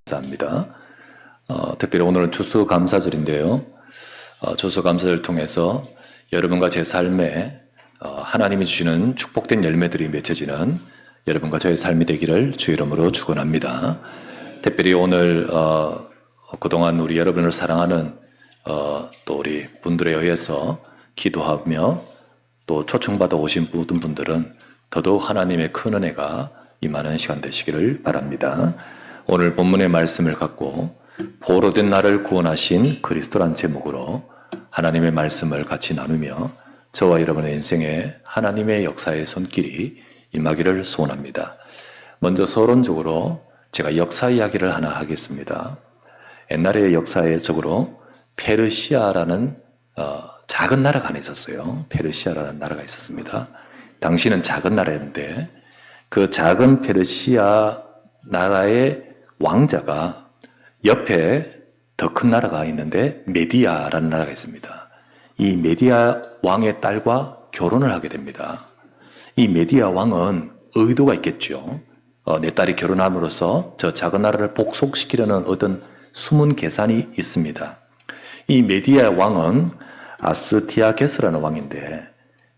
감사합니다. 특별히 오늘은 추수감사절인데요. 추수감사절을 통해서 여러분과 제 삶에 하나님이 주시는 축복된 열매들이 맺혀지는 여러분과 저의 삶이 되기를 주의 이름으로 축원합니다. 특별히 오늘 그동안 우리 여러분을 사랑하는 또 우리 분들에 의해서 기도하며 또 초청받아 오신 모든 분들은 더더욱 하나님의 큰 은혜가 임하는 시간 되시기를 바랍니다. 오늘 본문의 말씀을 갖고 보로된 나를 구원하신 그리스도란 제목으로 하나님의 말씀을 같이 나누며 저와 여러분의 인생에 하나님의 역사의 손길이 임하기를 소원합니다. 먼저 서론적으로 제가 역사 이야기를 하나 하겠습니다. 옛날의 역사적으로 페르시아라는 작은 나라가 하나 있었어요. 페르시아라는 나라가 있었습니다. 당시는 작은 나라였는데 그 작은 페르시아 나라의 왕자가 옆에 더 큰 나라가 있는데 메디아라는 나라가 있습니다. 이 메디아 왕의 딸과 결혼을 하게 됩니다. 이 메디아 왕은 의도가 있겠죠. 내 딸이 결혼함으로써 저 작은 나라를 복속시키려는 어떤 숨은 계산이 있습니다. 이 메디아 왕은 아스티아게스라는 왕인데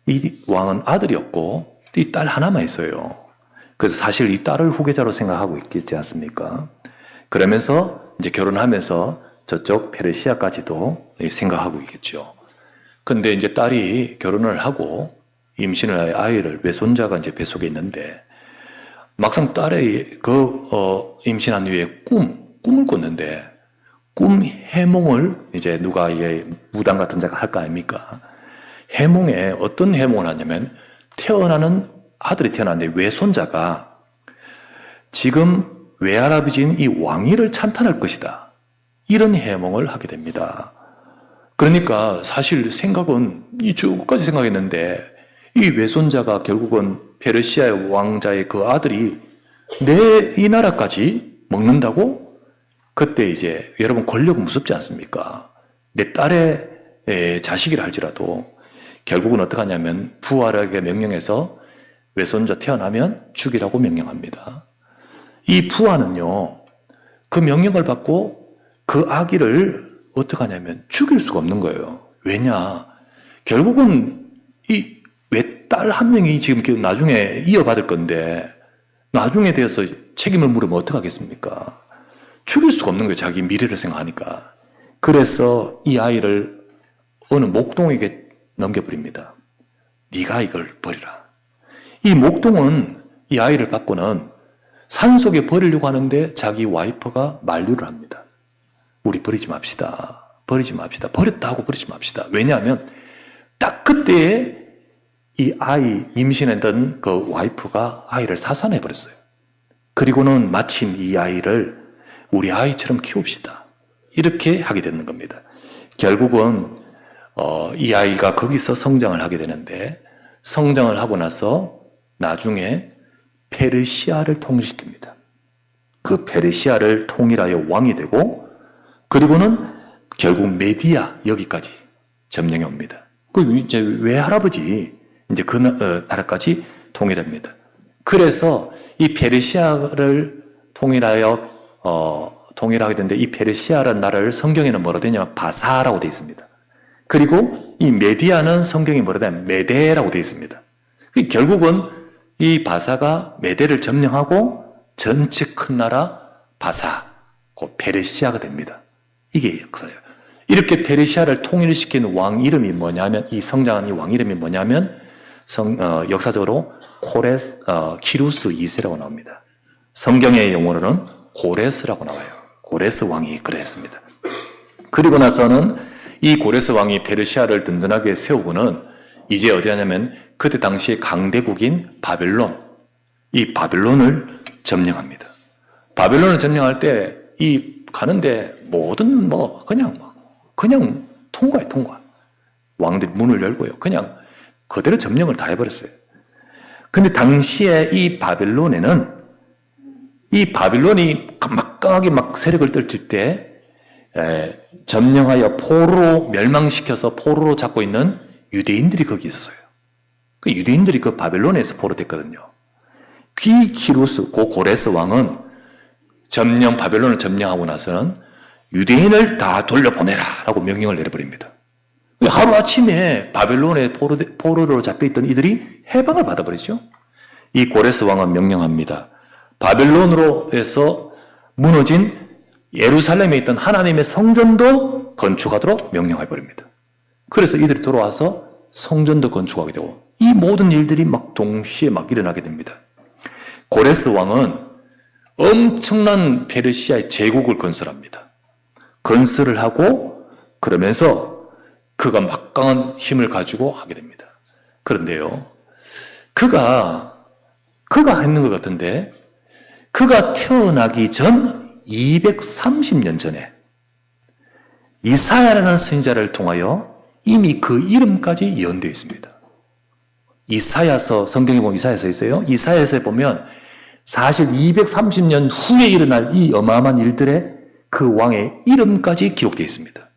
이 왕은 아들이 없고 이 딸 하나만 있어요. 그래서 사실 이 딸을 후계자로 생각하고 있지 않습니까? 그러면서 이제 결혼하면서 저쪽 페르시아까지도 생각하고 있겠죠. 근데 이제 딸이 결혼을 하고 임신을 아이를 외손자가 이제 뱃속에 있는데 막상 딸의 임신한 후에 꿈을 꿨는데 꿈 해몽을 이제 누가 무당 같은 자가 할 거 아닙니까? 해몽에 어떤 해몽을 하냐면 아들이 태어났는데 외손자가 지금 외할아버지인 이 왕위를 찬탄할 것이다. 이런 해몽을 하게 됩니다. 그러니까 사실 생각은 이쪽까지 생각했는데 이 외손자가 결국은 페르시아의 왕자의 그 아들이 이 나라까지 먹는다고? 그때 이제 여러분 권력은 무섭지 않습니까? 내 딸의 자식이라 할지라도 결국은 어떻게 하냐면 부하에게 명령해서 외손자 태어나면 죽이라고 명령합니다. 이 부하는요, 그 명령을 받고 그 아기를 어떻게 하냐면 죽일 수가 없는 거예요. 왜냐? 결국은 이 외딸 한 명이 지금 나중에 이어받을 건데 나중에 되어서 책임을 물으면 어떡하겠습니까? 죽일 수가 없는 거예요. 자기 미래를 생각하니까. 그래서 이 아이를 어느 목동에게 넘겨버립니다. 네가 이걸 버리라. 이 목동은 이 아이를 갖고는 산속에 버리려고 하는데 자기 와이프가 만류를 합니다. 우리 버리지 맙시다. 버리지 맙시다. 버렸다고 버리지 맙시다. 왜냐하면 딱 그때에 이 아이 임신했던 그 와이프가 아이를 사산해 버렸어요. 그리고는 마침 이 아이를 우리 아이처럼 키웁시다. 이렇게 하게 되는 겁니다. 결국은 이 아이가 거기서 성장을 하게 되는데 성장을 하고 나서 나중에 페르시아를 통일시킵니다. 그 페르시아를 통일하여 왕이 되고 그리고는 결국 메디아 여기까지 점령해 옵니다. 그 이제 외할아버지 이제 그 나라까지 통일합니다. 그래서 이 페르시아를 통일하게 되는데 이 페르시아라는 나라를 성경에는 뭐라 되냐면 바사라고 되어 있습니다. 그리고 이 메디아는 성경이 뭐라 되냐면 메데라고 되어 있습니다. 결국은 이 바사가 메데를 점령하고 전체 큰 나라 바사, 그 페르시아가 됩니다. 이게 역사예요. 이렇게 페르시아를 통일시킨 왕 이름이 뭐냐면 이 성장한 이 왕 이름이 뭐냐면 역사적으로 키루스 2세라고 나옵니다. 성경의 용어로는 고레스라고 나와요. 고레스 왕이 그랬습니다. 그리고 나서는 이 고레스 왕이 페르시아를 든든하게 세우고는 이제 어디 하냐면 그때 당시에 강대국인 바벨론, 이 바벨론을 점령합니다. 바벨론을 점령할 때 가는데 모든 그냥 통과해. 왕들이 문을 열고요. 그냥 그대로 점령을 다 해버렸어요. 근데 당시에 이 바벨론이 막강하게 세력을 떨칠 때 점령하여 포로로 멸망시켜서 포로로 잡고 있는 유대인들이 거기 있었어요. 그 유대인들이 그 바벨론에서 포로됐거든요. 키루스, 고레스 왕은 바벨론을 점령하고 나서는 유대인을 다 돌려보내라 라고 명령을 내려버립니다. 하루아침에 바벨론의 포로로 잡혀있던 이들이 해방을 받아버리죠. 이 고레스 왕은 명령합니다. 바벨론으로 해서 무너진 예루살렘에 있던 하나님의 성전도 건축하도록 명령해버립니다. 그래서 이들이 돌아와서 성전도 건축하게 되고 이 모든 일들이 막 동시에 막 일어나게 됩니다. 고레스 왕은 엄청난 페르시아의 제국을 건설합니다. 건설을 하고 그러면서 그가 막강한 힘을 가지고 하게 됩니다. 그런데요, 그가 했는 것 같은데 그가 태어나기 전 230년 전에 이사야라는 선지자를 통하여 이미 그 이름까지 예언되어 있습니다. 이사야서, 성경에 보면 이사야서 있어요. 이사야서에 보면 사실 230년 후에 일어날 이 어마어마한 일들의 그 왕의 이름까지 기록되어 있습니다.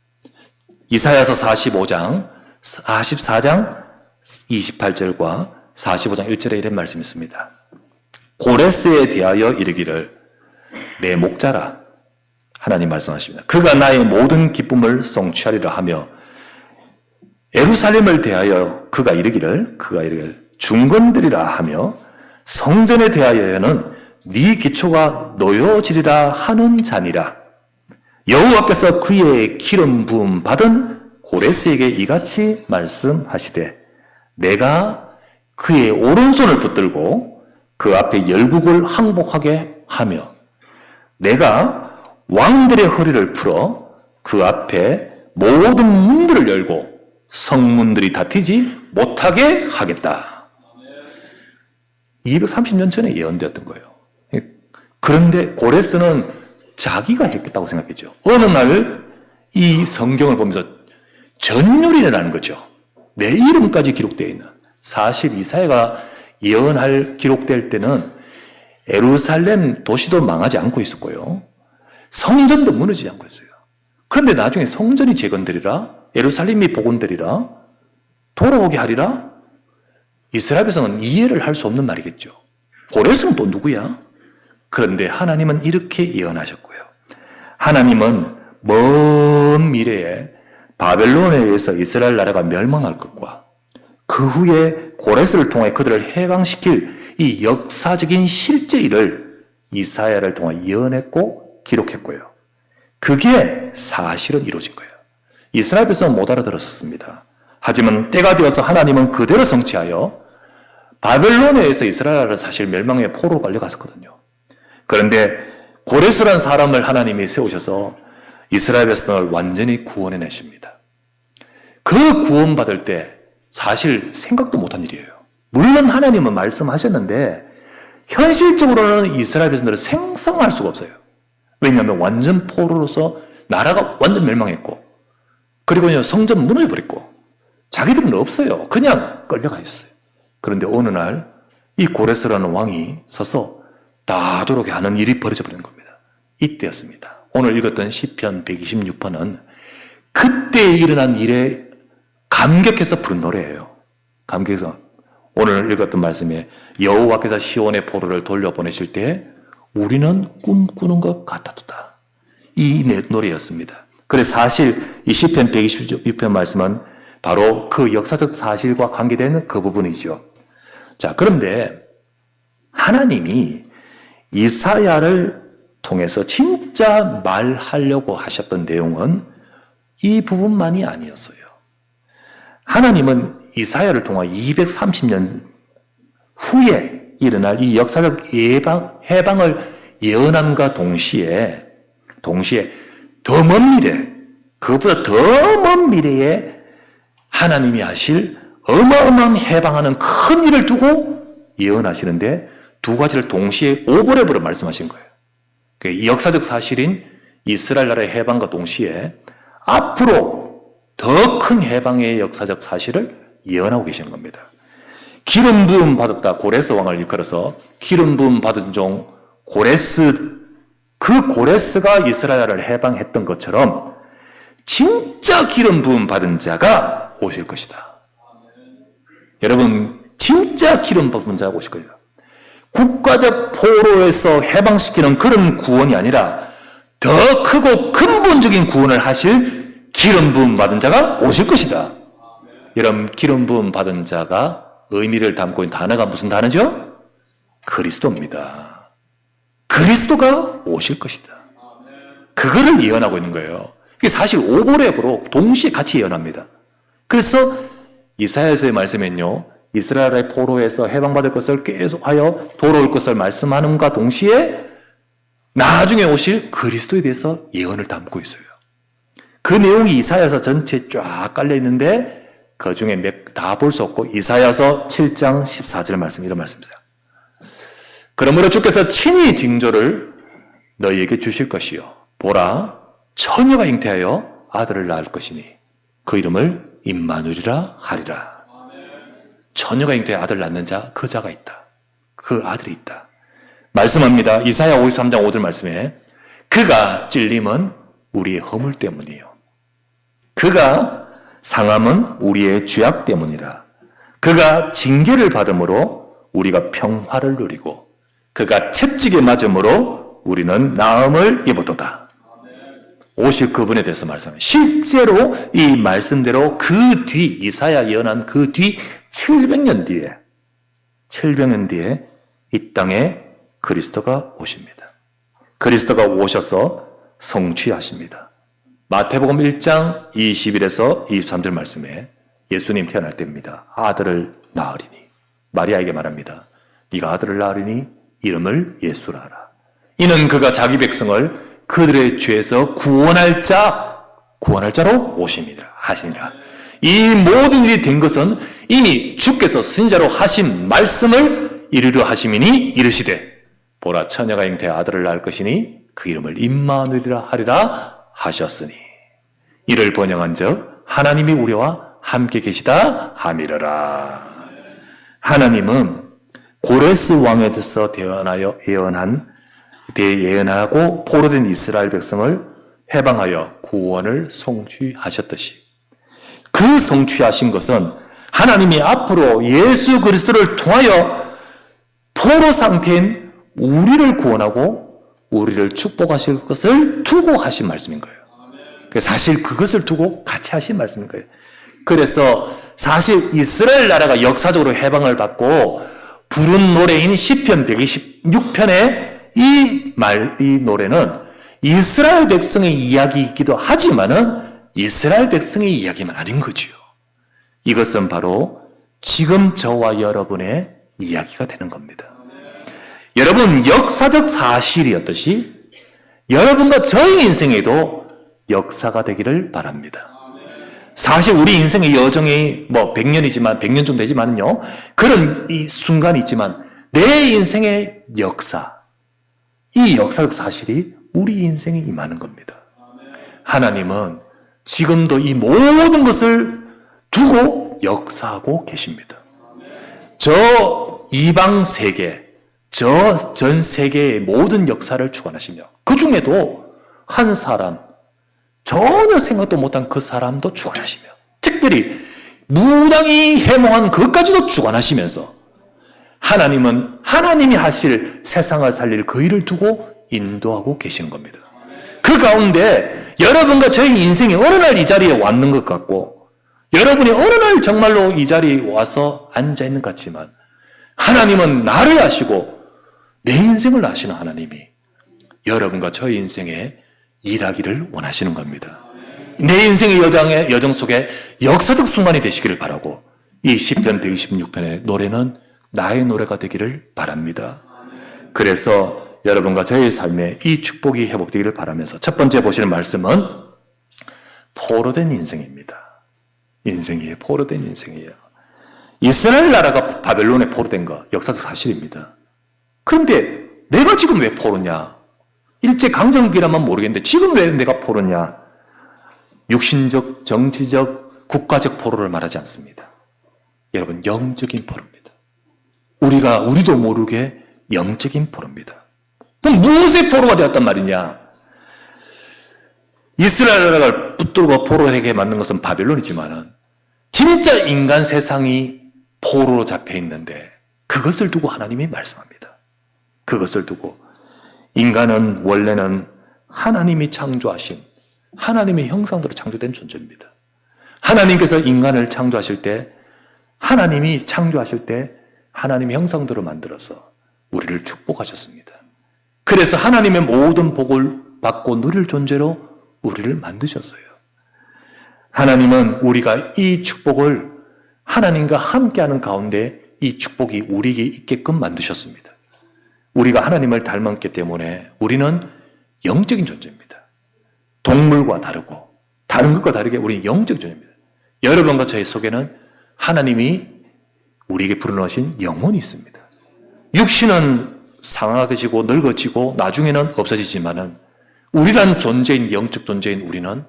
이사야서 45장, 44장 28절과 45장 1절에 이런 말씀이 있습니다. 고레스에 대하여 이르기를 내 목자라 하나님 말씀하십니다. 그가 나의 모든 기쁨을 성취하리라 하며 예루살렘을 대하여 그가 이르기를 중건들이라 하며 성전에 대하여는 네 기초가 놓여지리라 하는 자니라. 여호와께서 그의 기름 부음 받은 고레스에게 이같이 말씀하시되 내가 그의 오른손을 붙들고 그 앞에 열국을 항복하게 하며 내가 왕들의 허리를 풀어 그 앞에 모든 문들을 열고 성문들이 닫히지 못하게 하겠다. 230년 전에 예언되었던 거예요. 그런데 고레스는 자기가 했겠다고 생각했죠. 어느 날 이 성경을 보면서 전율이 일어나는 거죠. 내 이름까지 기록되어 있는. 사실 이사야가 예언할 기록될 때는 예루살렘 도시도 망하지 않고 있었고요. 성전도 무너지지 않고 있어요. 그런데 나중에 성전이 재건되리라, 예루살렘이 복원되리라, 돌아오게 하리라. 이스라엘에서는 이해를 할 수 없는 말이겠죠. 고레스는 또 누구야? 그런데 하나님은 이렇게 예언하셨고요. 하나님은 먼 미래에 바벨론에 의해서 이스라엘 나라가 멸망할 것과 그 후에 고레스를 통해 그들을 해방시킬 이 역사적인 실제 일을 이사야를 통해 예언했고 기록했고요. 그게 사실은 이루어진 거예요. 이스라엘 백성은 못 알아들었습니다. 하지만 때가 되어서 하나님은 그대로 성취하여 바벨론에 의해서 이스라엘을 사실 멸망의 포로로 끌려갔었거든요. 그런데 고레스라는 사람을 하나님이 세우셔서 이스라엘 백성을 완전히 구원해내십니다. 그 구원받을 때 사실 생각도 못한 일이에요. 물론 하나님은 말씀하셨는데 현실적으로는 이스라엘 백성들은 생성할 수가 없어요. 왜냐하면 완전 포로로서 나라가 완전 멸망했고 그리고 성전 무너져버렸고 자기들은 없어요. 그냥 끌려가 있어요. 그런데 어느 날 이 고레스라는 왕이 서서 다도록게 하는 일이 벌어져 버린 겁니다. 이때였습니다. 오늘 읽었던 시편 126편은 그때 일어난 일에 감격해서 부른 노래예요. 감격해서 오늘 읽었던 말씀에 여호와께서 시온의 포로를 돌려보내실 때 우리는 꿈꾸는 것 같았다. 이 노래였습니다. 그래서 사실 이 시편 126편 말씀은 바로 그 역사적 사실과 관계되는 그 부분이죠. 자, 그런데 하나님이 이사야를 통해서 진짜 말하려고 하셨던 내용은 이 부분만이 아니었어요. 하나님은 이사야를 통해 230년 후에 일어날 이 역사적 해방을 예언함과 동시에 더 먼 미래, 그것보다 더 먼 미래에 하나님이 하실 어마어마한 해방하는 큰 일을 두고 예언하시는데 두 가지를 동시에 오버랩으로 말씀하신 거예요. 이 역사적 사실인 이스라엘 나라의 해방과 동시에 앞으로 더 큰 해방의 역사적 사실을 예언하고 계시는 겁니다. 기름 부음 받았다 고레스 왕을 일컬어서 기름 부음 받은 종 고레스, 그 고레스가 이스라엘을 해방했던 것처럼 진짜 기름 부음 받은 자가 오실 것이다. 여러분, 진짜 기름 받은 자가 오실 거예요. 국가적 포로에서 해방시키는 그런 구원이 아니라 더 크고 근본적인 구원을 하실 기름 부음 받은 자가 오실 것이다. 여러분, 기름 부음 받은 자가 의미를 담고 있는 단어가 무슨 단어죠? 그리스도입니다. 그리스도가 오실 것이다. 그거를 예언하고 있는 거예요. 그게 사실 오보레보로 동시에 같이 예언합니다. 그래서 이사야서의 말씀은요, 이스라엘의 포로에서 해방받을 것을 계속하여 돌아올 것을 말씀하는과 동시에 나중에 오실 그리스도에 대해서 예언을 담고 있어요. 그 내용이 이사야서 전체에 쫙 깔려 있는데 그 중에 다 볼 수 없고 이사야서 7장 14절 말씀, 이런 말씀입니다. 그러므로 주께서 친히 징조를 너희에게 주실 것이요 보라 처녀가 잉태하여 아들을 낳을 것이니 그 이름을 임마누엘이라 하리라. 처녀가 잉태하여 아들을 낳는 자, 그 자가 있다. 그 아들이 있다. 말씀합니다. 이사야 53장 5절 말씀에 그가 찔림은 우리의 허물 때문이요 그가 상함은 우리의 죄악 때문이라. 그가 징계를 받음으로 우리가 평화를 누리고 그가 채찍에 맞음으로 우리는 나음을 입었도다. 오실 그분에 대해서 말씀합니다. 실제로 이 말씀대로 그 뒤 이사야 예언한 그 뒤 700년 뒤에 이 땅에 그리스도가 오십니다. 그리스도가 오셔서 성취하십니다. 마태복음 1장 21에서 23절 말씀에 예수님 태어날 때입니다. 아들을 낳으리니 마리아에게 말합니다. 네가 아들을 낳으리니 이름을 예수라 하라. 이는 그가 자기 백성을 그들의 죄에서 구원할 자로 오심이라 하시니라. 이 모든 일이 된 것은 이미 주께서 선지자로 하신 말씀을 이루려 하심이니 이르시되 보라 처녀가 잉태하여 아들을 낳을 것이니 그 이름을 임마누엘이라 하리라 하셨으니 이를 번영한즉 하나님이 우리와 함께 계시다 함이러라. 하나님은 고레스 왕에 대해서 예언하고 포로된 이스라엘 백성을 해방하여 구원을 성취하셨듯이 그 성취하신 것은 하나님이 앞으로 예수 그리스도를 통하여 포로 상태인 우리를 구원하고 우리를 축복하실 것을 두고 하신 말씀인 거예요. 사실 그것을 두고 같이 하신 말씀인 거예요. 그래서 사실 이스라엘 나라가 역사적으로 해방을 받고 부른 노래인 시편 126편의 이 노래는 이스라엘 백성의 이야기이기도 하지만은 이스라엘 백성의 이야기만 아닌 거지요. 이것은 바로 지금 저와 여러분의 이야기가 되는 겁니다. 여러분, 역사적 사실이었듯이 여러분과 저희 인생에도 역사가 되기를 바랍니다. 사실 우리 인생의 여정이 100년이지만 100년 좀 되지만요. 그런 이 순간이 있지만 내 인생의 역사, 이 역사적 사실이 우리 인생에 임하는 겁니다. 하나님은 지금도 이 모든 것을 두고 역사하고 계십니다. 저 이방 세계, 저 전 세계의 모든 역사를 주관하시며 그 중에도 한 사람, 전혀 생각도 못한 그 사람도 주관하시며 특별히 무당이 해몽한 그것까지도 주관하시면서 하나님은 하나님이 하실 세상을 살릴 그 일을 두고 인도하고 계시는 겁니다. 그 가운데 여러분과 저희 인생이 어느 날 이 자리에 왔는 것 같고 여러분이 어느 날 정말로 이 자리에 와서 앉아있는 것 같지만 하나님은 나를 아시고 내 인생을 아시는 하나님이 여러분과 저희 인생에 일하기를 원하시는 겁니다. 내 인생의 여정 속에 역사적 순간이 되시기를 바라고 이 시편 126편의 노래는 나의 노래가 되기를 바랍니다. 그래서 여러분과 저의 삶에 이 축복이 회복되기를 바라면서 첫 번째 보시는 말씀은 포로된 인생입니다. 인생이에요. 포로된 인생이에요. 이스라엘 나라가 바벨론에 포로된 거 역사적 사실입니다. 그런데 내가 지금 왜 포로냐? 일제강점기라면 모르겠는데 지금 왜 내가 포로냐? 육신적, 정치적, 국가적 포로를 말하지 않습니다. 여러분, 영적인 포로입니다. 우리도 모르게 영적인 포로입니다. 그럼 무엇의 포로가 되었단 말이냐? 이스라엘 나라를 붙들고 포로가 되게 만든 것은 바벨론이지만은 진짜 인간 세상이 포로로 잡혀 있는데 그것을 두고 하나님이 말씀합니다. 그것을 두고 인간은 원래는 하나님이 창조하신 하나님의 형상대로 창조된 존재입니다. 하나님께서 인간을 창조하실 때 하나님이 창조하실 때 하나님의 형상대로 만들어서 우리를 축복하셨습니다. 그래서 하나님의 모든 복을 받고 누릴 존재로 우리를 만드셨어요. 하나님은 우리가 이 축복을 하나님과 함께하는 가운데 이 축복이 우리에게 있게끔 만드셨습니다. 우리가 하나님을 닮았기 때문에 우리는 영적인 존재입니다. 동물과 다르고 다른 것과 다르게 우리는 영적 존재입니다. 여러분과 저희 속에는 하나님이 우리에게 불어넣으신 영혼이 있습니다. 육신은 상하게지고 늙어지고 나중에는 없어지지만은 우리란 존재인 영적 존재인 우리는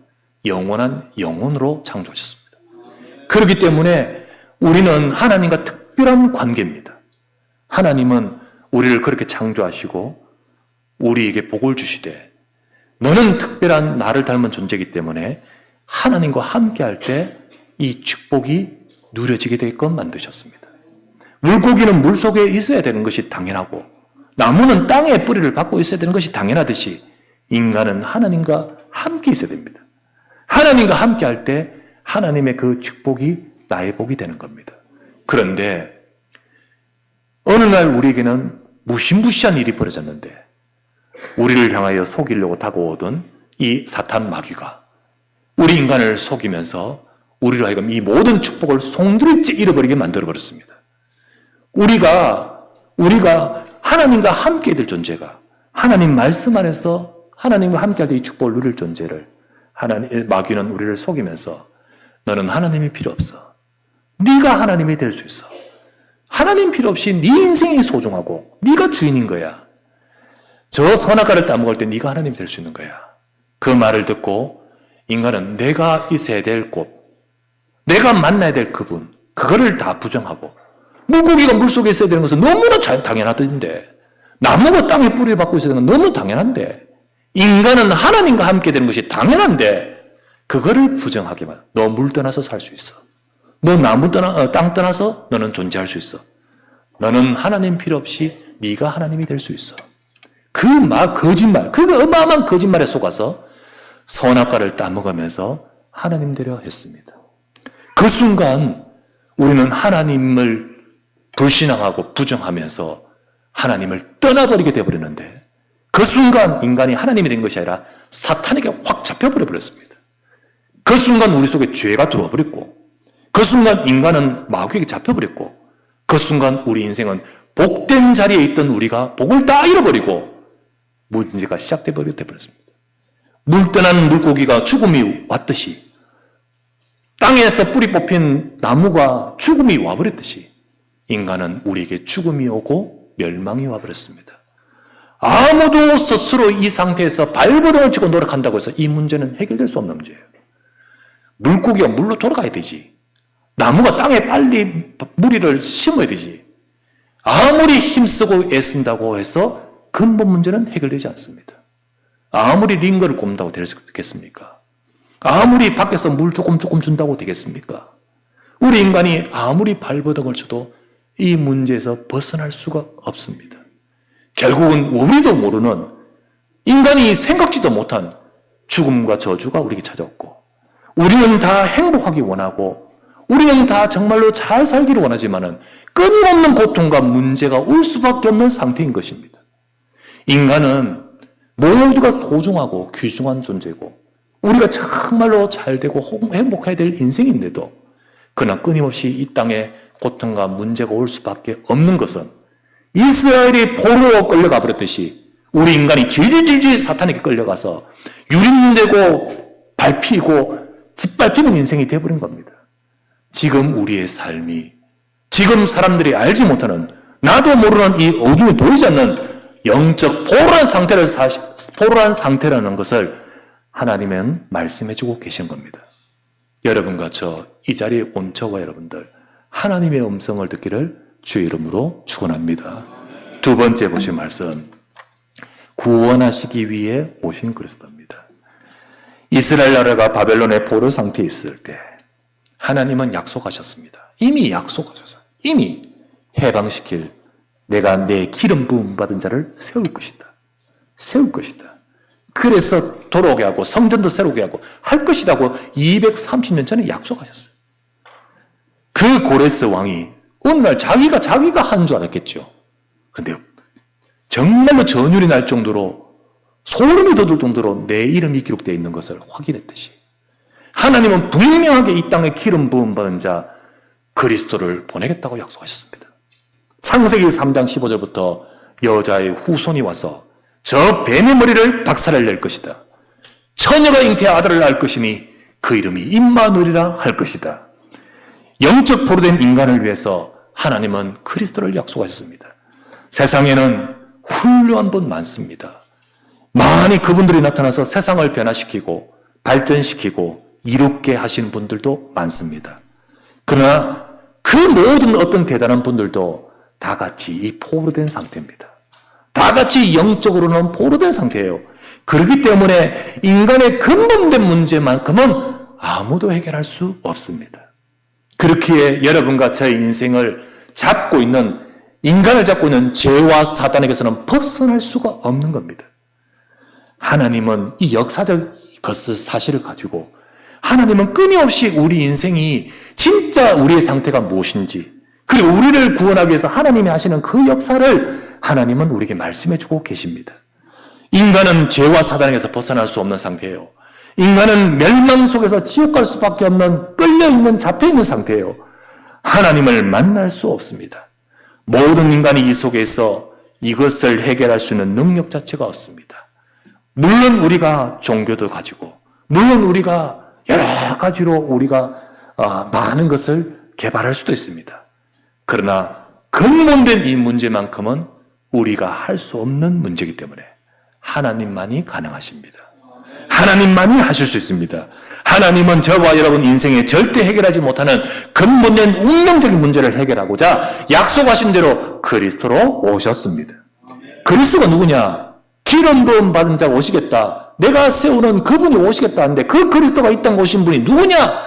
영원한 영혼으로 창조하셨습니다. 그렇기 때문에 우리는 하나님과 특별한 관계입니다. 하나님은 우리를 그렇게 창조하시고 우리에게 복을 주시되 너는 특별한 나를 닮은 존재이기 때문에 하나님과 함께할 때 이 축복이 누려지게 되게끔 만드셨습니다. 물고기는 물속에 있어야 되는 것이 당연하고 나무는 땅에 뿌리를 받고 있어야 되는 것이 당연하듯이 인간은 하나님과 함께 있어야 됩니다. 하나님과 함께 할 때 하나님의 그 축복이 나의 복이 되는 겁니다. 그런데 어느 날 우리에게는 무시무시한 일이 벌어졌는데 우리를 향하여 속이려고 다가오던 이 사탄 마귀가 우리 인간을 속이면서 우리로 하여금 이 모든 축복을 송두리째 잃어버리게 만들어버렸습니다. 우리가 하나님과 함께 될 존재가 하나님 말씀 안에서 하나님과 함께 할 때 이 축복을 누릴 존재를 마귀는 우리를 속이면서 너는 하나님이 필요 없어. 네가 하나님이 될 수 있어. 하나님 필요 없이 네 인생이 소중하고 네가 주인인 거야. 저 선악과를 따먹을 때 네가 하나님이 될 수 있는 거야. 그 말을 듣고 인간은 내가 있어야 될 곳, 내가 만나야 될 그분, 그거를 다 부정하고 물고기가 물속에 있어야 되는 것은 너무나 당연하던데 나무가 땅에 뿌리를 받고 있어야 되는 건 너무 당연한데 인간은 하나님과 함께 되는 것이 당연한데 그거를 부정하기만. 너 물 떠나서 살 수 있어. 너 땅 떠나서 너는 존재할 수 있어. 너는 하나님 필요 없이 네가 하나님이 될 수 있어. 그 거짓말, 그 어마어마한 거짓말에 속아서 선악과를 따먹으면서 하나님 되려 했습니다. 그 순간 우리는 하나님을 불신앙하고 부정하면서 하나님을 떠나버리게 되어버렸는데 그 순간 인간이 하나님이 된 것이 아니라 사탄에게 확 잡혀버려버렸습니다. 그 순간 우리 속에 죄가 들어와 버렸고 그 순간 인간은 마귀에게 잡혀버렸고 그 순간 우리 인생은 복된 자리에 있던 우리가 복을 다 잃어버리고 문제가 시작되어버렸습니다. 물 떠난 물고기가 죽음이 왔듯이 땅에서 뿌리 뽑힌 나무가 죽음이 와버렸듯이 인간은 우리에게 죽음이 오고 멸망이 와버렸습니다. 아무도 스스로 이 상태에서 발버둥을 치고 노력한다고 해서 이 문제는 해결될 수 없는 문제예요. 물고기가 물로 돌아가야 되지. 나무가 땅에 빨리 무리를 심어야 되지. 아무리 힘쓰고 애쓴다고 해서 근본 문제는 해결되지 않습니다. 아무리 링거를 꼽는다고 되겠습니까? 아무리 밖에서 물 조금 준다고 되겠습니까? 우리 인간이 아무리 발버둥을 쳐도 이 문제에서 벗어날 수가 없습니다. 결국은 우리도 모르는 인간이 생각지도 못한 죽음과 저주가 우리에게 찾아왔고 우리는 다 행복하기 원하고 우리는 다 정말로 잘 살기를 원하지만은 끊임없는 고통과 문제가 올 수밖에 없는 상태인 것입니다. 인간은 모두가 소중하고 귀중한 존재고 우리가 정말로 잘되고 행복해야 될 인생인데도 그러나 끊임없이 이 땅에 고통과 문제가 올 수밖에 없는 것은 이스라엘이 포로로 끌려가 버렸듯이 우리 인간이 질질질질 사탄에게 끌려가서 유린되고 밟히고 짓밟히는 인생이 되어버린 겁니다. 지금 우리의 삶이 지금 사람들이 알지 못하는 나도 모르는 이 어둠이 보이지 않는 영적 포로한 상태라는 것을 하나님은 말씀해주고 계신 겁니다. 여러분과 저 이 자리에 온 저와 여러분들 하나님의 음성을 듣기를 주의 이름으로 축원합니다. 두 번째 보신 말씀 구원하시기 위해 오신 그리스도입니다. 이스라엘 나라가 바벨론의 포로 상태에 있을 때 하나님은 약속하셨습니다. 이미 약속하셨어요. 이미 해방시킬 내가 내 기름 부음 받은 자를 세울 것이다. 세울 것이다. 그래서 돌아오게 하고 성전도 새로게 하고 할 것이라고 230년 전에 약속하셨어요. 그 고레스 왕이 어느 날 자기가 한 줄 알았겠죠. 그런데 정말로 전율이 날 정도로 소름이 돋을 정도로 내 이름이 기록되어 있는 것을 확인했듯이 하나님은 분명하게 이 땅에 기름 부음 받은 자 그리스도를 보내겠다고 약속하셨습니다. 창세기 3장 15절부터 여자의 후손이 와서 저 뱀의 머리를 박살을 낼 것이다. 처녀가 잉태의 아들을 낳을 것이니 그 이름이 임마누엘이라 할 것이다. 영적 포로된 인간을 위해서 하나님은 그리스도를 약속하셨습니다. 세상에는 훌륭한 분 많습니다. 많이 그분들이 나타나서 세상을 변화시키고 발전시키고 이롭게 하시는 분들도 많습니다. 그러나 그 모든 어떤 대단한 분들도 다 같이 이 포로된 상태입니다. 다 같이 영적으로는 포로된 상태예요. 그렇기 때문에 인간의 근본된 문제만큼은 아무도 해결할 수 없습니다. 그렇기에 여러분과 저의 인생을 잡고 있는, 인간을 잡고 있는 죄와 사단에게서는 벗어날 수가 없는 겁니다. 하나님은 이 역사적 사실을 가지고 하나님은 끊임없이 우리 인생이 진짜 우리의 상태가 무엇인지, 그리고 우리를 구원하기 위해서 하나님이 하시는 그 역사를 하나님은 우리에게 말씀해 주고 계십니다. 인간은 죄와 사단에게서 벗어날 수 없는 상태예요. 인간은 멸망 속에서 지옥 갈 수밖에 없는, 끌려있는, 잡혀있는 상태예요. 하나님을 만날 수 없습니다. 모든 인간이 이 속에서 이것을 해결할 수 있는 능력 자체가 없습니다. 물론 우리가 종교도 가지고, 물론 우리가 여러 가지로 우리가 많은 것을 개발할 수도 있습니다. 그러나 근본된 이 문제만큼은 우리가 할 수 없는 문제이기 때문에 하나님만이 가능하십니다. 하나님만이 하실 수 있습니다. 하나님은 저와 여러분 인생에 절대 해결하지 못하는 근본된 운명적인 문제를 해결하고자 약속하신 대로 그리스도로 오셨습니다. 그리스도가 누구냐? 기름 부음 받은 자가 오시겠다. 내가 세우는 그분이 오시겠다 하는데 그 그리스도가 이 땅에 오신 분이 누구냐?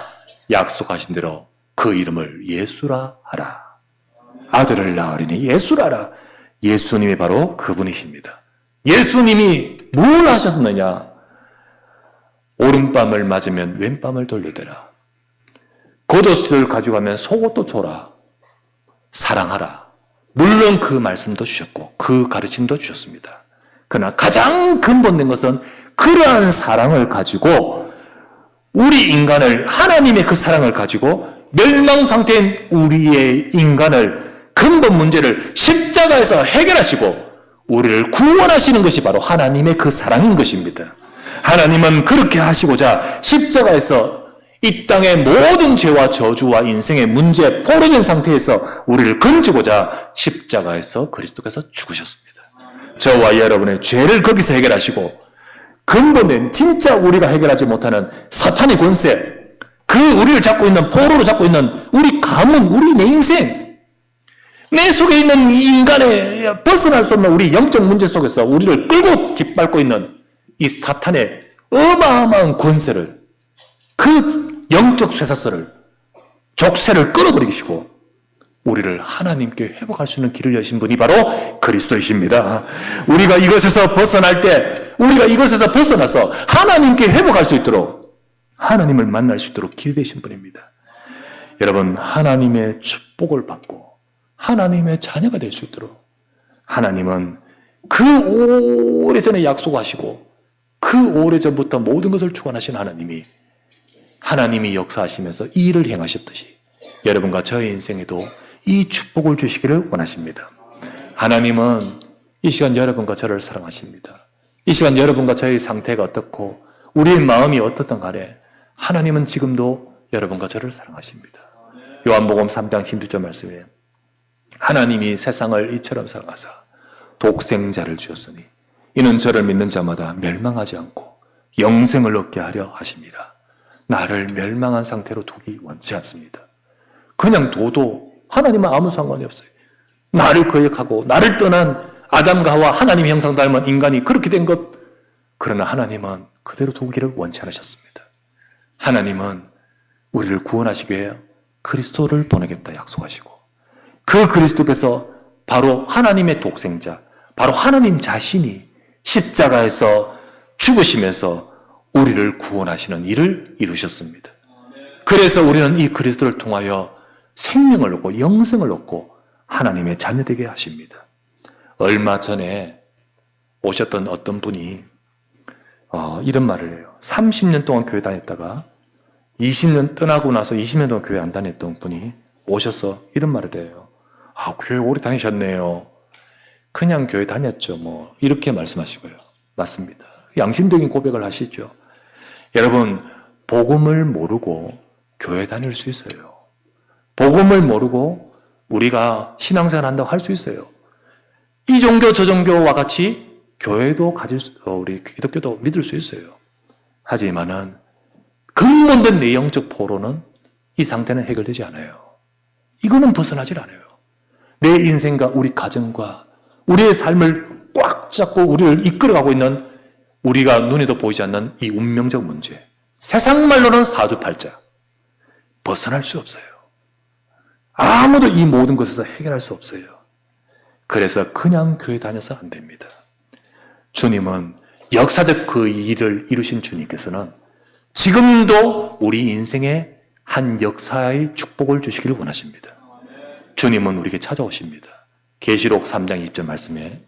약속하신 대로 그 이름을 예수라 하라. 아들을 낳으리니 예수라 하라. 예수님이 바로 그분이십니다. 예수님이 뭘 하셨느냐? 오른밤을 맞으면 왼밤을 돌려대라. 겉옷을 가져가면 속옷도 줘라. 사랑하라. 물론 그 말씀도 주셨고 그 가르침도 주셨습니다. 그러나 가장 근본된 것은 그러한 사랑을 가지고 우리 인간을, 하나님의 그 사랑을 가지고 멸망 상태인 우리의 인간을, 근본 문제를 십자가에서 해결하시고 우리를 구원하시는 것이 바로 하나님의 그 사랑인 것입니다. 하나님은 그렇게 하시고자 십자가에서 이 땅의 모든 죄와 저주와 인생의 문제, 포로된 상태에서 우리를 건지고자 십자가에서 그리스도께서 죽으셨습니다. 저와 여러분의 죄를 거기서 해결하시고 근본된 진짜 우리가 해결하지 못하는 사탄의 권세, 그 우리를 잡고 있는, 포로로 잡고 있는 우리 가문, 우리 내 인생, 내 속에 있는 이 인간의 벗어날 수 없는 우리 영적 문제 속에서 우리를 끌고 뒷밟고 있는 이 사탄의 어마어마한 권세를, 그 영적 쇠사슬을, 족쇄를 끌어버리시고 우리를 하나님께 회복할 수 있는 길을 여신 분이 바로 그리스도이십니다. 우리가 이것에서 벗어날 때, 우리가 이것에서 벗어나서 하나님께 회복할 수 있도록, 하나님을 만날 수 있도록 길 되신 분입니다. 여러분, 하나님의 축복을 받고 하나님의 자녀가 될 수 있도록 하나님은 그 오래전에 약속하시고 그 오래전부터 모든 것을 주관하신 하나님이 역사하시면서 이 일을 행하셨듯이 여러분과 저의 인생에도 이 축복을 주시기를 원하십니다. 하나님은 이 시간 여러분과 저를 사랑하십니다. 이 시간 여러분과 저의 상태가 어떻고 우리의 마음이 어떻든 간에 하나님은 지금도 여러분과 저를 사랑하십니다. 요한복음 3장 16절 말씀에 하나님이 세상을 이처럼 사랑하사 독생자를 주었으니 이는 저를 믿는 자마다 멸망하지 않고 영생을 얻게 하려 하십니다. 나를 멸망한 상태로 두기 원치 않습니다. 그냥 둬도 하나님은 아무 상관이 없어요. 나를 거역하고 나를 떠난 아담과 하와 하나님의 형상 닮은 인간이 그렇게 된 것, 그러나 하나님은 그대로 두기를 원치 않으셨습니다. 하나님은 우리를 구원하시기 위해 그리스도를 보내겠다 약속하시고 그 그리스도께서 바로 하나님의 독생자, 바로 하나님 자신이 십자가에서 죽으시면서 우리를 구원하시는 일을 이루셨습니다. 그래서 우리는 이 그리스도를 통하여 생명을 얻고 영생을 얻고 하나님의 자녀되게 하십니다. 얼마 전에 오셨던 어떤 분이 이런 말을 해요. 30년 동안 교회 다녔다가 20년 떠나고 나서 20년 동안 교회 안 다녔던 분이 오셔서 이런 말을 해요. 교회 오래 다니셨네요. 그냥 교회 다녔죠. 이렇게 말씀하시고요. 맞습니다. 양심적인 고백을 하시죠. 여러분, 복음을 모르고 교회 다닐 수 있어요. 복음을 모르고 우리가 신앙생활 한다고 할 수 있어요. 이 종교 저 종교와 같이 교회도 우리 기독교도 믿을 수 있어요. 하지만은 근본된 내용적 포로는 이 상태는 해결되지 않아요. 이거는 벗어나질 않아요. 내 인생과 우리 가정과 우리의 삶을 꽉 잡고 우리를 이끌어가고 있는 우리가 눈에도 보이지 않는 이 운명적 문제. 세상 말로는 사주팔자. 벗어날 수 없어요. 아무도 이 모든 것에서 해결할 수 없어요. 그래서 그냥 교회 다녀서 안 됩니다. 주님은 역사적 그 일을 이루신 주님께서는 지금도 우리 인생에 한 역사의 축복을 주시기를 원하십니다. 주님은 우리에게 찾아오십니다. 계시록 3장 2절 말씀에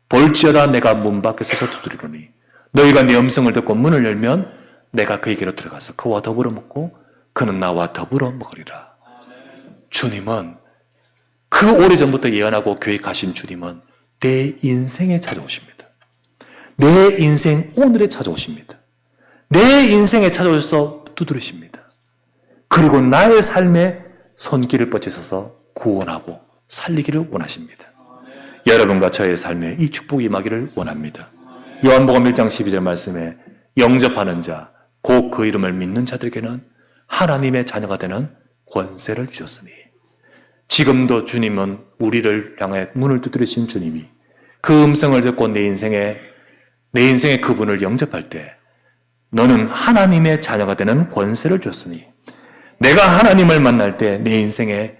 볼지어다 내가 문 밖에 서서 두드리노니 너희가 내 음성을 듣고 문을 열면 내가 그에게로 들어가서 그와 더불어 먹고 그는 나와 더불어 먹으리라. 주님은 그 오래전부터 예언하고 계획하신 주님은 내 인생에 찾아오십니다. 내 인생 오늘에 찾아오십니다. 내 인생에 찾아오셔서 두드리십니다. 그리고 나의 삶에 손길을 뻗치셔서 구원하고 살리기를 원하십니다. 여러분과 저의 삶에 이 축복이 임하기를 원합니다. 요한복음 1장 12절 말씀에 영접하는 자, 곧 그 이름을 믿는 자들에게는 하나님의 자녀가 되는 권세를 주셨으니 지금도 주님은 우리를 향해 문을 두드리신 주님이 그 음성을 듣고 내 인생에 그분을 영접할 때 너는 하나님의 자녀가 되는 권세를 줬으니 내가 하나님을 만날 때 내 인생에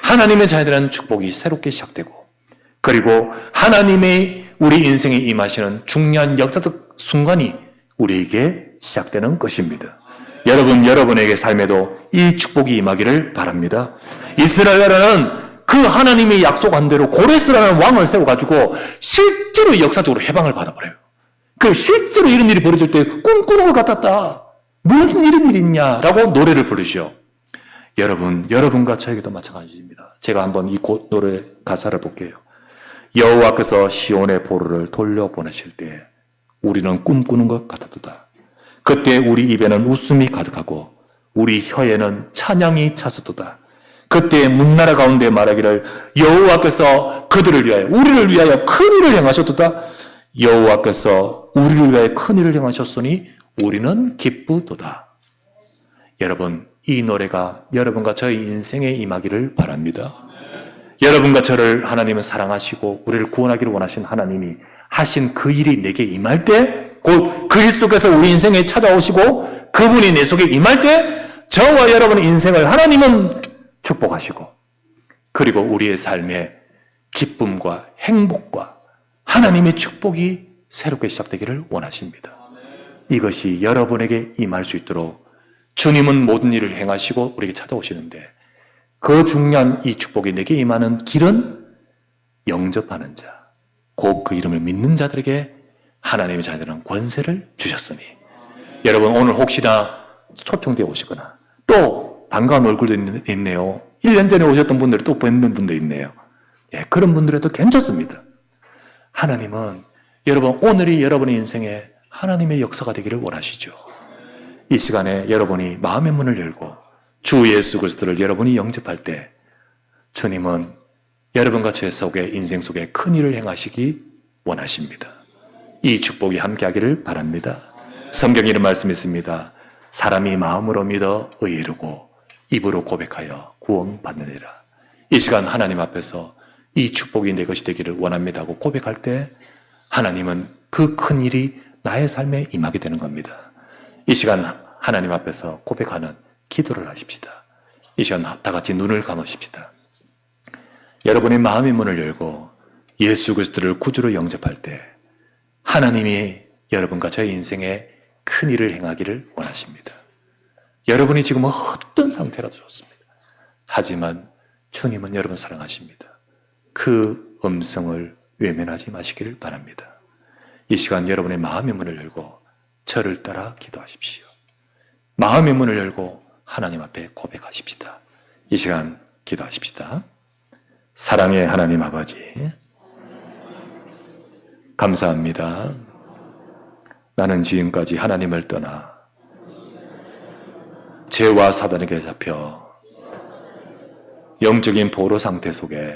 하나님의 자녀라는 축복이 새롭게 시작되고 그리고 하나님의 우리 인생에 임하시는 중요한 역사적 순간이 우리에게 시작되는 것입니다. 여러분에게 삶에도 이 축복이 임하기를 바랍니다. 이스라엘 나라는 그 하나님이 약속한 대로 고레스라는 왕을 세워가지고 실제로 역사적으로 해방을 받아버려요. 그 실제로 이런 일이 벌어질 때 꿈꾸는 것 같았다. 무슨 이런 일이 있냐라고 노래를 부르시오. 여러분과 저에게도 마찬가지입니다. 제가 한번 이 노래 가사를 볼게요. 여호와께서 시온의 보루를 돌려보내실 때 우리는 꿈꾸는 것 같았도다. 그때 우리 입에는 웃음이 가득하고 우리 혀에는 찬양이 찼었도다. 그때 문나라 가운데 말하기를 여호와께서 그들을 위하여 우리를 위하여 큰일을 행하셨도다. 여호와께서 우리를 위하여 큰일을 행하셨으니 우리는 기쁘도다. 여러분, 이 노래가 여러분과 저의 인생에 임하기를 바랍니다. 여러분과 저를 하나님은 사랑하시고 우리를 구원하기를 원하신 하나님이 하신 그 일이 내게 임할 때 곧 그리스도께서 우리 인생에 찾아오시고 그분이 내 속에 임할 때 저와 여러분의 인생을 하나님은 축복하시고 그리고 우리의 삶에 기쁨과 행복과 하나님의 축복이 새롭게 시작되기를 원하십니다. 이것이 여러분에게 임할 수 있도록 주님은 모든 일을 행하시고 우리에게 찾아오시는데 그 중요한 이 축복이 내게 임하는 길은 영접하는 자, 곧 그 이름을 믿는 자들에게 하나님의 자녀는 권세를 주셨으니 여러분 오늘 혹시나 초청되어 오시거나 또 반가운 얼굴도 있네요. 1년 전에 오셨던 분들이 또 뵙는 분도 있네요. 그런 분들에도 괜찮습니다. 하나님은 여러분 오늘이 여러분의 인생에 하나님의 역사가 되기를 원하시죠. 이 시간에 여러분이 마음의 문을 열고 주 예수 그리스도를 여러분이 영접할 때 주님은 여러분과 제 속에 인생 속에 큰 일을 행하시기 원하십니다. 이 축복이 함께하기를 바랍니다. 성경에 이런 말씀이 있습니다. 사람이 마음으로 믿어 의이르고 입으로 고백하여 구원받느니라. 이 시간 하나님 앞에서 이 축복이 내 것이 되기를 원합니다 하고 고백할 때 하나님은 그 큰 일이 나의 삶에 임하게 되는 겁니다. 이 시간 하나님 앞에서 고백하는 기도를 하십시다. 이 시간 다 같이 눈을 감으십시다. 여러분의 마음의 문을 열고 예수 그리스도를 구주로 영접할 때 하나님이 여러분과 저의 인생에 큰 일을 행하기를 원하십니다. 여러분이 지금 어떤 상태라도 좋습니다. 하지만 주님은 여러분 사랑하십니다. 그 음성을 외면하지 마시기를 바랍니다. 이 시간 여러분의 마음의 문을 열고 저를 따라 기도하십시오. 마음의 문을 열고 하나님 앞에 고백하십시다. 이 시간 기도하십시다. 사랑의 하나님 아버지, 감사합니다. 나는 지금까지 하나님을 떠나 죄와 사단에게 잡혀 영적인 포로 상태 속에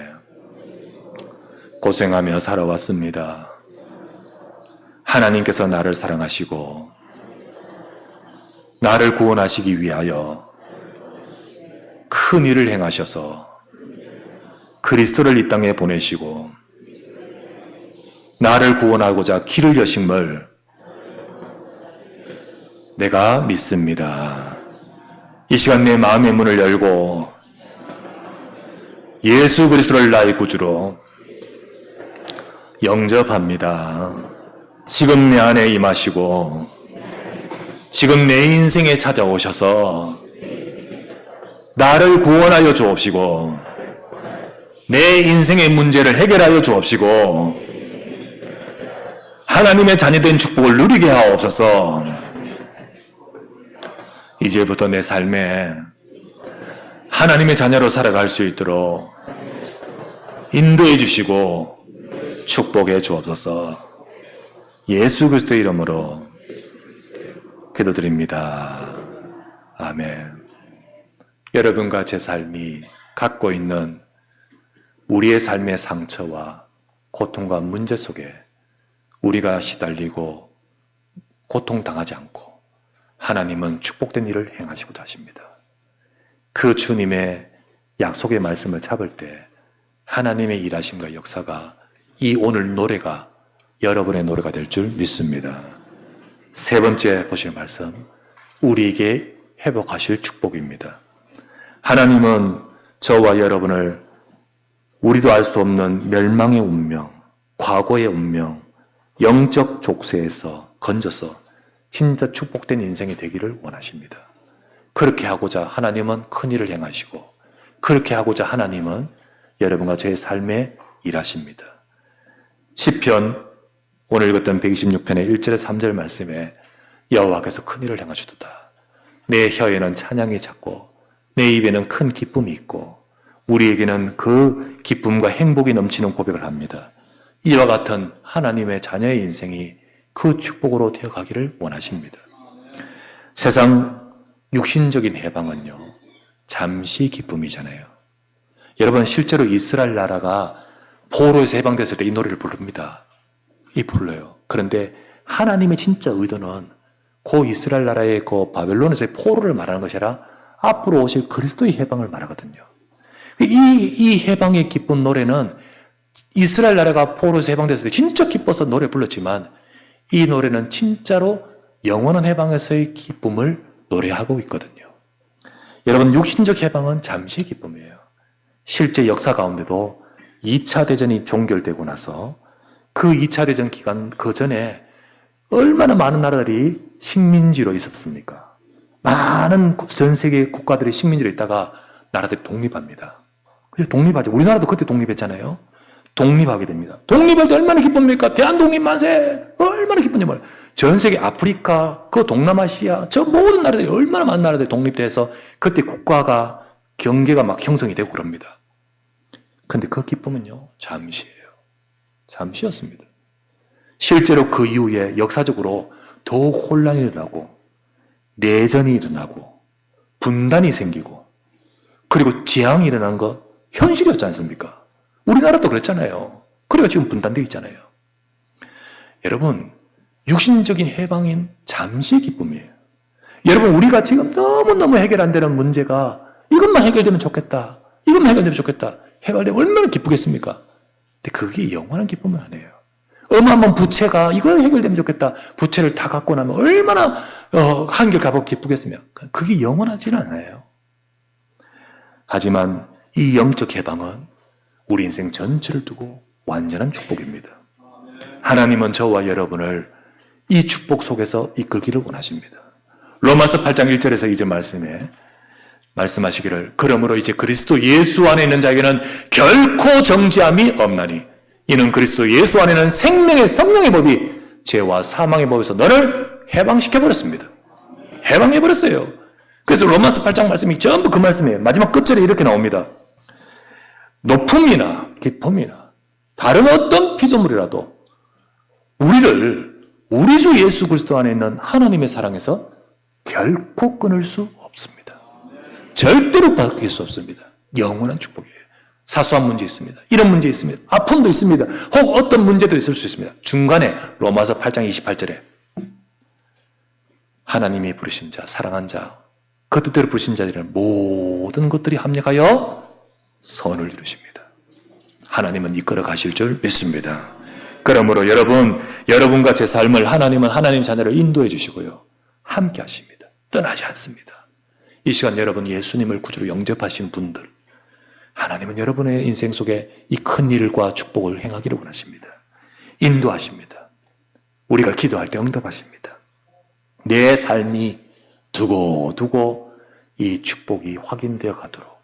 고생하며 살아왔습니다. 하나님께서 나를 사랑하시고 나를 구원하시기 위하여 큰 일을 행하셔서 그리스도를 이 땅에 보내시고 나를 구원하고자 길을 여심을 내가 믿습니다. 이 시간 내 마음의 문을 열고 예수 그리스도를 나의 구주로 영접합니다. 지금 내 안에 임하시고 지금 내 인생에 찾아오셔서 나를 구원하여 주옵시고 내 인생의 문제를 해결하여 주옵시고 하나님의 자녀된 축복을 누리게 하옵소서. 이제부터 내 삶에 하나님의 자녀로 살아갈 수 있도록 인도해 주시고 축복해 주옵소서. 예수 그리스도의 이름으로 기도드립니다. 아멘. 여러분과 제 삶이 갖고 있는 우리의 삶의 상처와 고통과 문제 속에 우리가 시달리고 고통당하지 않고 하나님은 축복된 일을 행하시고자 하십니다. 그 주님의 약속의 말씀을 잡을 때 하나님의 일하심과 역사가 이 오늘 노래가 여러분의 노래가 될 줄 믿습니다. 세 번째 보실 말씀, 우리에게 회복하실 축복입니다. 하나님은 저와 여러분을 우리도 알 수 없는 멸망의 운명, 과거의 운명, 영적 족쇄에서 건져서 진짜 축복된 인생이 되기를 원하십니다. 그렇게 하고자 하나님은 큰 일을 행하시고 그렇게 하고자 하나님은 여러분과 제 삶에 일하십니다. 시편 오늘 읽었던 126편의 1절에 3절 말씀에 여호와께서 큰 일을 행하시도다. 내 혀에는 찬양이 찼고 내 입에는 큰 기쁨이 있고 우리에게는 그 기쁨과 행복이 넘치는 고백을 합니다. 이와 같은 하나님의 자녀의 인생이 그 축복으로 되어가기를 원하십니다. 세상 육신적인 해방은요, 잠시 기쁨이잖아요. 여러분, 실제로 이스라엘 나라가 포로에서 해방됐을 때 이 노래를 부릅니다. 이 불러요. 그런데 하나님의 진짜 의도는 그 이스라엘 나라의 그 바벨론에서의 포로를 말하는 것이 아니라 앞으로 오실 그리스도의 해방을 말하거든요. 이 해방의 기쁨 노래는 이스라엘 나라가 포로에서 해방됐을 때 진짜 기뻐서 노래 불렀지만 이 노래는 진짜로 영원한 해방에서의 기쁨을 노래하고 있거든요. 여러분, 육신적 해방은 잠시의 기쁨이에요. 실제 역사 가운데도 2차 대전이 종결되고 나서 그 2차 대전 기간 그 전에 얼마나 많은 나라들이 식민지로 있었습니까? 많은 전 세계 국가들이 식민지로 있다가 나라들이 독립합니다. 독립하죠. 우리나라도 그때 독립했잖아요. 독립하게 됩니다. 독립할 때 얼마나 기쁩니까? 대한독립 만세! 얼마나 기쁜지 몰라요. 전 세계 아프리카, 그 동남아시아, 저 모든 나라들이 얼마나 많은 나라들이 독립돼서 그때 국가가 경계가 막 형성이 되고 그럽니다. 근데 그 기쁨은요, 잠시예요. 잠시였습니다. 실제로 그 이후에 역사적으로 더욱 혼란이 일어나고 내전이 일어나고 분단이 생기고 그리고 재앙이 일어난 것 현실이었지 않습니까? 우리나라도 그랬잖아요. 그래가 지금 분단되어 있잖아요. 여러분, 육신적인 해방인 잠시의 기쁨이에요. 여러분, 우리가 지금 너무너무 해결 안 되는 문제가 이것만 해결되면 좋겠다. 이것만 해결되면 좋겠다. 해결되면 얼마나 기쁘겠습니까? 근데 그게 영원한 기쁨은 아니에요. 어마어마한 부채가 이걸 해결되면 좋겠다. 부채를 다 갖고 나면 얼마나 한결 기쁘겠으며 그게 영원하지는 않아요. 하지만 이 영적 해방은 우리 인생 전체를 두고 완전한 축복입니다. 하나님은 저와 여러분을 이 축복 속에서 이끌기를 원하십니다. 로마서 8장 1절에서 2절 말씀에 말씀하시기를 그러므로 이제 그리스도 예수 안에 있는 자에게는 결코 정죄함이 없나니 이는 그리스도 예수 안에는 생명의 성령의 법이 죄와 사망의 법에서 너를 해방시켜버렸습니다. 해방해버렸어요. 그래서 로마서 8장 말씀이 전부 그 말씀이에요. 마지막 끝절에 이렇게 나옵니다. 높음이나 깊음이나 다른 어떤 피조물이라도 우리를 우리 주 예수 그리스도 안에 있는 하나님의 사랑에서 결코 끊을 수 없습니다. 절대로 바뀔 수 없습니다. 영원한 축복이에요. 사소한 문제 있습니다. 이런 문제 있습니다. 아픔도 있습니다. 혹 어떤 문제도 있을 수 있습니다. 중간에 로마서 8장 28절에 하나님이 부르신 자, 사랑한 자, 그 뜻대로 부르신 자들은 모든 것들이 합력하여 선을 이루십니다. 하나님은 이끌어 가실 줄 믿습니다. 그러므로 여러분과 제 삶을 하나님은 하나님 자녀를 인도해 주시고요. 함께 하십니다. 떠나지 않습니다. 이 시간 여러분 예수님을 구주로 영접하신 분들, 하나님은 여러분의 인생 속에 이 큰 일과 축복을 행하기를 원하십니다. 인도하십니다. 우리가 기도할 때 응답하십니다. 내 삶이 두고 이 축복이 확인되어 가도록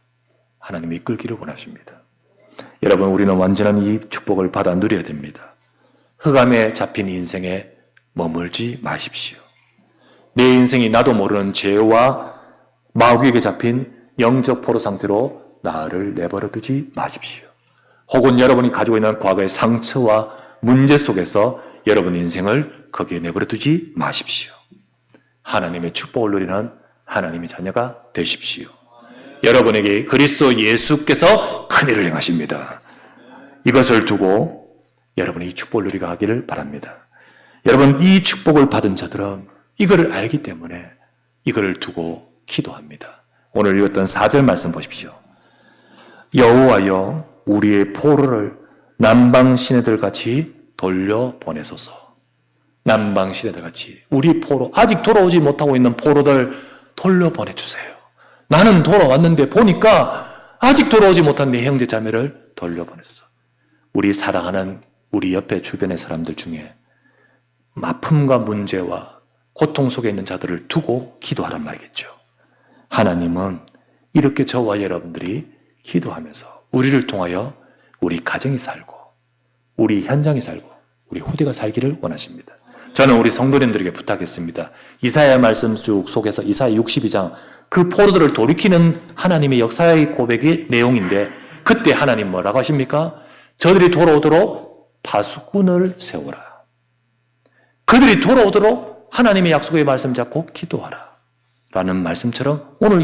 하나님이 이끌기를 원하십니다. 여러분, 우리는 완전한 이 축복을 받아 누려야 됩니다. 흑암에 잡힌 인생에 머물지 마십시오. 내 인생이 나도 모르는 죄와 마귀에게 잡힌 영적 포로 상태로 나를 내버려 두지 마십시오. 혹은 여러분이 가지고 있는 과거의 상처와 문제 속에서 여러분 인생을 거기에 내버려 두지 마십시오. 하나님의 축복을 누리는 하나님의 자녀가 되십시오. 여러분에게 그리스도 예수께서 큰 일을 행하십니다. 이것을 두고 여러분이 이 축복을 누리게 하기를 바랍니다. 여러분, 이 축복을 받은 자들은 이거를 알기 때문에 이거를 두고 기도합니다. 오늘 읽었던 4절 말씀 보십시오. 여호와여 우리의 포로를 남방 시내들 같이 돌려보내소서. 남방 시내들 같이 우리 포로, 아직 돌아오지 못하고 있는 포로들 돌려보내주세요. 나는 돌아왔는데 보니까 아직 돌아오지 못한 내 형제 자매를 돌려보냈어. 우리 사랑하는 우리 옆에 주변의 사람들 중에 아픔과 문제와 고통 속에 있는 자들을 두고 기도하란 말이겠죠. 하나님은 이렇게 저와 여러분들이 기도하면서 우리를 통하여 우리 가정이 살고 우리 현장이 살고 우리 후대가 살기를 원하십니다. 저는 우리 성도님들에게 부탁했습니다. 이사야 말씀 쭉 속에서 이사야 62장 그 포로들을 돌이키는 하나님의 역사의 고백의 내용인데 그때 하나님 뭐라고 하십니까? 저들이 돌아오도록 파수꾼을 세워라. 그들이 돌아오도록 하나님의 약속의 말씀 잡고 기도하라. 라는 말씀처럼 오늘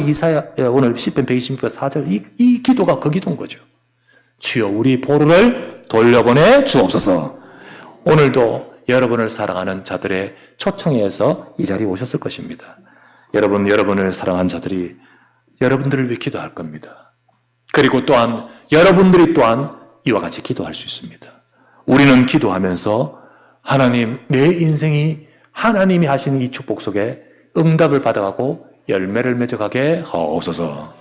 오늘 시편 126편 4절 이 기도가 그 기도인 거죠. 주여 우리 포로를 돌려보내 주옵소서. 오늘도 여러분을 사랑하는 자들의 초청에 의해서 이 자리에 오셨을 것입니다. 여러분을 사랑한 자들이 여러분들을 위해 기도할 겁니다. 그리고 또한 여러분들이 또한 이와 같이 기도할 수 있습니다. 우리는 기도하면서 하나님, 내 인생이 하나님이 하시는 이 축복 속에 응답을 받아가고 열매를 맺어가게 하옵소서.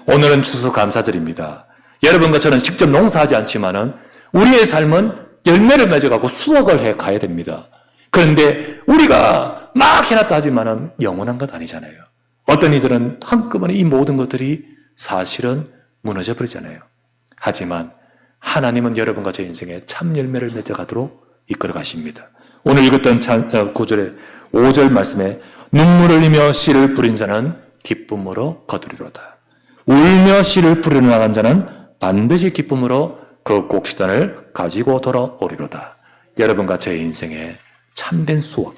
오늘은 추수감사절입니다. 여러분과 저는 직접 농사하지 않지만은 우리의 삶은 열매를 맺어가고 수확을 해 가야 됩니다. 그런데 우리가 막 해놨다 하지만은 영원한 것 아니잖아요. 어떤 이들은 한꺼번에 이 모든 것들이 사실은 무너져 버리잖아요. 하지만 하나님은 여러분과 제 인생에 참 열매를 맺어가도록 이끌어 가십니다. 오늘 읽었던 9절에 5절 말씀에 눈물 흘리며 씨를 뿌린 자는 기쁨으로 거두리로다. 울며 씨를 뿌리러 나간 자는 반드시 기쁨으로 그 곡식단을 가지고 돌아오리로다. 여러분과 제 인생에 참된 수확,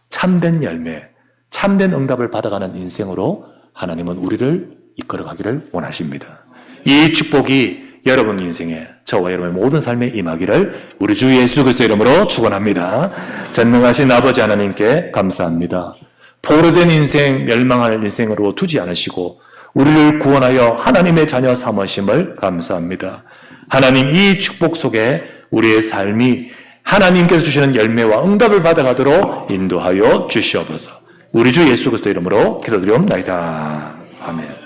참된 열매, 참된 응답을 받아가는 인생으로 하나님은 우리를 이끌어가기를 원하십니다. 이 축복이 여러분 인생에 저와 여러분의 모든 삶에 임하기를 우리 주 예수 그리스도의 이름으로 축원합니다. 전능하신 아버지 하나님께 감사합니다. 포로된 인생, 멸망할 인생으로 두지 않으시고 우리를 구원하여 하나님의 자녀 삼으심을 감사합니다. 하나님, 이 축복 속에 우리의 삶이 하나님께서 주시는 열매와 응답을 받아가도록 인도하여 주시옵소서. 우리 주 예수 그리스도 이름으로 기도드리옵나이다. 아멘.